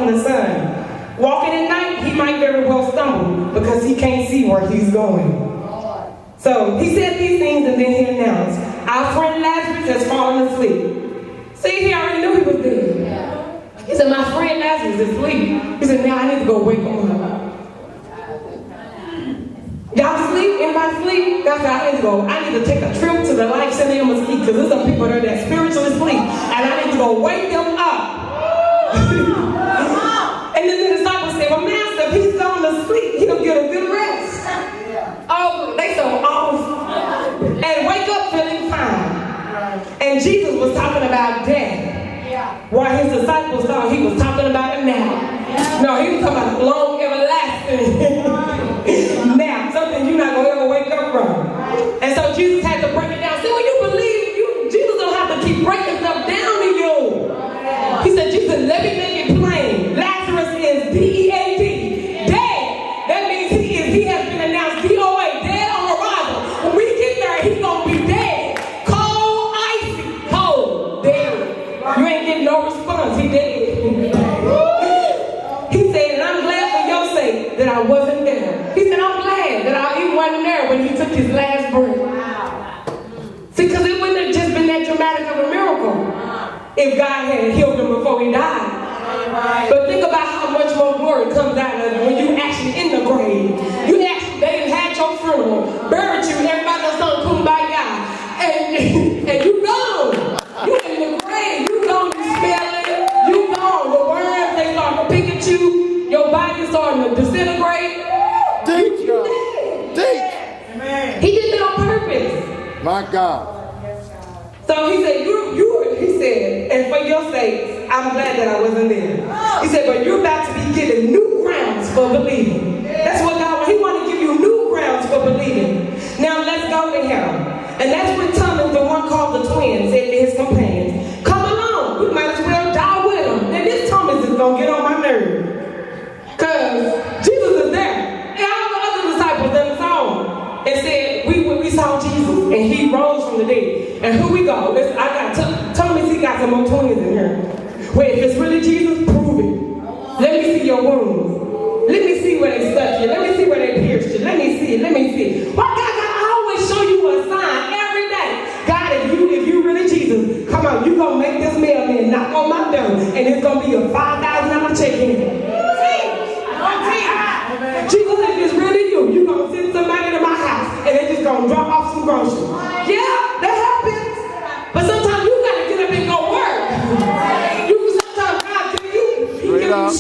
from the sun. Walking at night, he might very well stumble because he can't see where he's going. So he said these things and then he announced, our friend Lazarus has fallen asleep. See, he already knew he was dead. He said, my friend Lazarus is asleep. He said, now I need to go wake him up. Y'all sleep? Anybody sleep? God said, I need to go. I need to take a trip to the Life Center in Mesquite because there's some people there that spiritually sleep. And I need to go wake them up. And then the disciples said, well, Master, if he's gone to sleep, he'll get a good rest. Oh, they so off. And wake up feeling fine. And Jesus was talking about death. While his disciples thought he was talking about a nap. No, he was talking about long, everlasting nap. Something you're not going to ever wake up from. And so Jesus had to break it down. See, when you believe, Jesus don't have to keep breaking stuff down to you. He said, Jesus, let me make it plain. Lazarus is D-E-A-D. Dead. That means he has been announced D-O-A. Dead on arrival. When we get there, he's going to be dead. Cold, icy, cold, dead. You ain't getting no response. He dead. He said, and I'm glad for your sake that I wasn't there. He said, I'm glad that I wasn't there when he took his last breath. See, because it wouldn't have just been that dramatic of a miracle if God had healed him before he died. But think about how much more glory comes out of it when you actually in the grave. You actually, they had your funeral, buried you, everybody else on Kumbaya, and you gone. You in the grave, you gone, you smelling, you gone. The worms, they start to pick at you, your body starting to disintegrate. Deep. He did it on purpose. My God. So he said, he said, and for your sake, I'm glad that I wasn't there. He said, but you're about to be given new grounds for believing. That's what God wants. He wants to give you new grounds for believing. Now let's go to him. And that's when Thomas, the one called the twin, said to his companions, come along, we might as well die with him. And this Thomas is going to get on my nerves. Because Jesus is there. And all the other disciples that saw him and said, we saw Jesus and he rose from the dead. And here we go. I got Thomas, he got some more twins in here. Well, if it's really Jesus, prove it. Let me see your wounds. Let me see where they stuck you. Let me see where they pierced you. Let me see. Let me see. Why God always show you a sign every day? God, if you really Jesus, come on, you gonna make this mailman knock on my door, and it's gonna be a $5,000 check in. Jesus, if it's really you gonna send somebody to my house, and they just gonna drop off some groceries. Yeah, that happens. But sometimes you gotta get up and go work. You sometimes God give you.